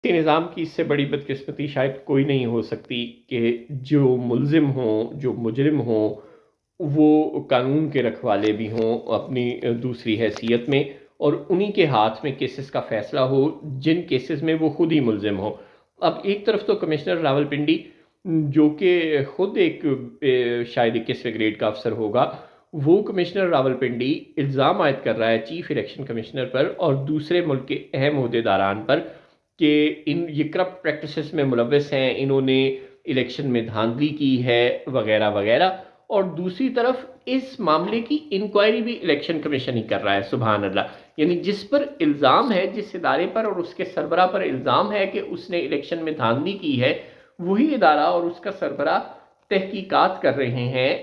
کے نظام کی اس سے بڑی بدقسمتی شاید کوئی نہیں ہو سکتی کہ جو ملزم ہوں، جو مجرم ہوں، وہ قانون کے رکھوالے بھی ہوں اپنی دوسری حیثیت میں، اور انہی کے ہاتھ میں کیسز کا فیصلہ ہو جن کیسز میں وہ خود ہی ملزم ہوں۔ اب ایک طرف تو کمشنر راولپنڈی جو کہ خود ایک شاید 21ویں گریڈ کا افسر ہوگا، وہ کمشنر راولپنڈی الزام عائد کر رہا ہے چیف الیکشن کمشنر پر اور دوسرے ملک کے اہم عہدیداران پر کہ یہ کرپٹ پریکٹسز میں ملوث ہیں، انہوں نے الیکشن میں دھاندلی کی ہے وغیرہ وغیرہ، اور دوسری طرف اس معاملے کی انکوائری بھی الیکشن کمیشن ہی کر رہا ہے۔ سبحان اللہ، یعنی جس پر الزام ہے، جس ادارے پر اور اس کے سربراہ پر الزام ہے کہ اس نے الیکشن میں دھاندلی کی ہے، وہی ادارہ اور اس کا سربراہ تحقیقات کر رہے ہیں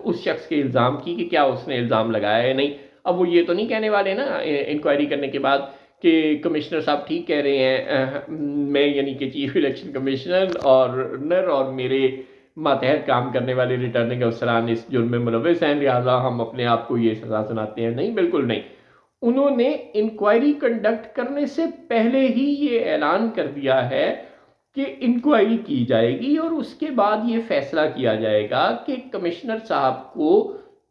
اس شخص کے الزام کی کہ کیا اس نے الزام لگایا ہے نہیں۔ اب وہ یہ تو نہیں کہنے والے نا انکوائری کرنے کے بعد کہ کمشنر صاحب ٹھیک کہہ رہے ہیں، میں یعنی کہ چیف الیکشن کمیشنر اور میرے ماتحت کام کرنے والے ریٹرننگ افسران اس جرم میں ملوث ہیں، لہٰذا ہم اپنے آپ کو یہ سزا سناتے ہیں۔ نہیں، بالکل نہیں۔ انہوں نے انکوائری کنڈکٹ کرنے سے پہلے ہی یہ اعلان کر دیا ہے کہ انکوائری کی جائے گی اور اس کے بعد یہ فیصلہ کیا جائے گا کہ کمشنر صاحب کو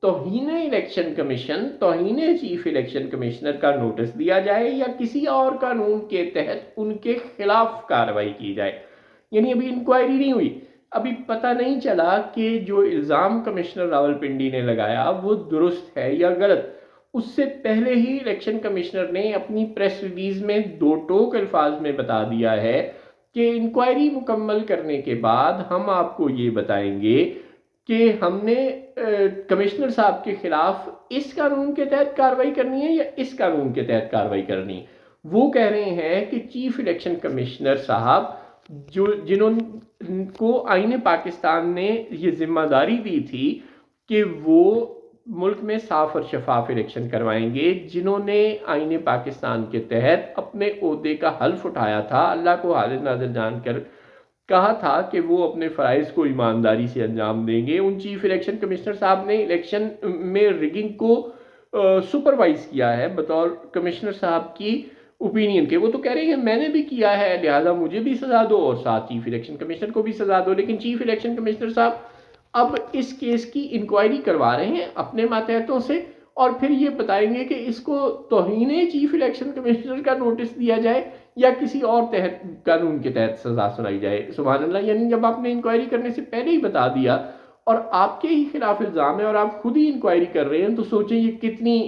توہین الیکشن کمیشن، توہین چیف الیکشن کمشنر کا نوٹس دیا جائے یا کسی اور قانون کے تحت ان کے خلاف کارروائی کی جائے۔ یعنی ابھی انکوائری نہیں ہوئی، ابھی پتہ نہیں چلا کہ جو الزام کمشنر راولپنڈی نے لگایا وہ درست ہے یا غلط۔ اس سے پہلے ہی الیکشن کمشنر نے اپنی پریس ریلیز میں دو ٹوک الفاظ میں بتا دیا ہے کہ انکوائری مکمل کرنے کے بعد ہم آپ کو یہ بتائیں گے کہ ہم نے کمشنر صاحب کے خلاف اس قانون کے تحت کارروائی کرنی ہے یا اس قانون کے تحت کارروائی کرنی ہے۔ وہ کہہ رہے ہیں کہ چیف الیکشن کمشنر صاحب جنہوں کو آئین پاکستان نے یہ ذمہ داری دی تھی کہ وہ ملک میں صاف اور شفاف الیکشن کروائیں گے، جنہوں نے آئین پاکستان کے تحت اپنے عہدے کا حلف اٹھایا تھا، اللہ کو حاضر ناظر جان کر کہا تھا کہ وہ اپنے فرائض کو ایمانداری سے انجام دیں گے، ان چیف الیکشن کمشنر صاحب نے الیکشن میں ریگنگ کو سپروائز کیا ہے بطور کمشنر صاحب کی اوپینین کے۔ وہ تو کہہ رہے ہیں میں نے بھی کیا ہے لہٰذا مجھے بھی سزا دو اور ساتھ چیف الیکشن کمشنر کو بھی سزا دو، لیکن چیف الیکشن کمشنر صاحب اب اس کیس کی انکوائری کروا رہے ہیں اپنے ماتحتوں سے اور پھر یہ بتائیں گے کہ اس کو توہین چیف الیکشن کمشنر کا نوٹس دیا جائے یا کسی اور تحت قانون کے تحت سزا سنائی جائے۔ سبحان اللہ، یعنی جب آپ نے انکوائری کرنے سے پہلے ہی بتا دیا اور آپ کے ہی خلاف الزام ہے اور آپ خود ہی انکوائری کر رہے ہیں، تو سوچیں یہ کتنی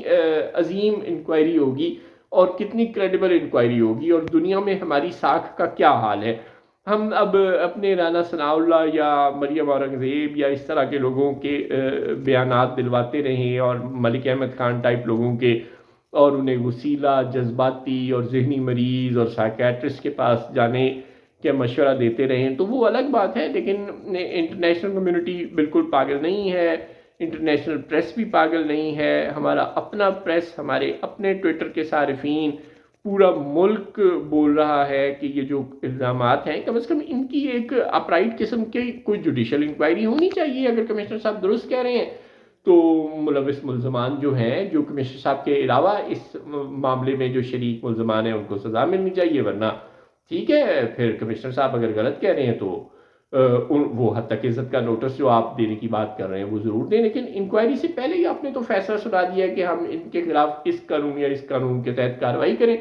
عظیم انکوائری ہوگی اور کتنی کریڈیبل انکوائری ہوگی اور دنیا میں ہماری ساکھ کا کیا حال ہے۔ ہم اب اپنے رانا ثناء اللہ یا مریم اورنگزیب یا اس طرح کے لوگوں کے بیانات دلواتے رہیں اور ملک احمد خان ٹائپ لوگوں کے، اور انہیں وسیلہ، جذباتی اور ذہنی مریض اور سائیکیٹرسٹ کے پاس جانے کے مشورہ دیتے رہیں تو وہ الگ بات ہے، لیکن انٹرنیشنل کمیونٹی بالکل پاگل نہیں ہے، انٹرنیشنل پریس بھی پاگل نہیں ہے، ہمارا اپنا پریس، ہمارے اپنے ٹویٹر کے صارفین، پورا ملک بول رہا ہے کہ یہ جو الزامات ہیں کم از کم ان کی ایک اپرائٹ قسم کی کوئی جوڈیشل انکوائری ہونی چاہیے۔ اگر کمشنر صاحب درست کہہ رہے ہیں تو ملوث ملزمان جو ہیں، جو کمشنر صاحب کے علاوہ اس معاملے میں جو شریک ملزمان ہیں، ان کو سزا ملنی چاہیے، ورنہ ٹھیک ہے پھر کمشنر صاحب اگر غلط کہہ رہے ہیں تو وہ حد تک عزت کا نوٹس جو آپ دینے کی بات کر رہے ہیں وہ ضرور دیں، لیکن انکوائری سے پہلے ہی آپ نے تو فیصلہ سنا دیا کہ ہم ان کے خلاف اس قانون یا اس قانون کے تحت کارروائی کریں۔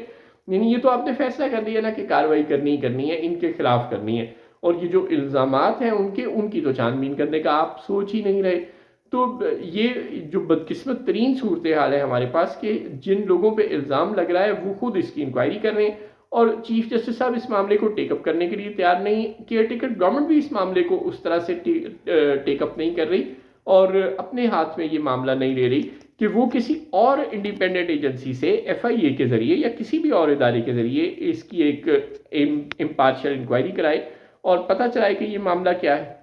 یعنی یہ تو آپ نے فیصلہ کر دیا نا کہ کارروائی کرنی ہے، ان کے خلاف کرنی ہے، اور یہ جو الزامات ہیں ان کی تو چھان بین کرنے کا آپ سوچ ہی نہیں رہے۔ تو یہ جو بدقسمت ترین صورتحال ہے ہمارے پاس کہ جن لوگوں پہ الزام لگ رہا ہے وہ خود اس کی انکوائری کر رہے ہیں اور چیف جسٹس صاحب اس معاملے کو ٹیک اپ کرنے کے لیے تیار نہیں، کیئر ٹیکر گورنمنٹ بھی اس معاملے کو اس طرح سے ٹیک اپ نہیں کر رہی اور اپنے ہاتھ میں یہ معاملہ نہیں لے رہی کہ وہ کسی اور انڈیپینڈنٹ ایجنسی سے FIA کے ذریعے یا کسی بھی اور ادارے کے ذریعے اس کی ایک امپارشل انکوائری کرائے اور پتہ چلائے کہ یہ معاملہ کیا ہے۔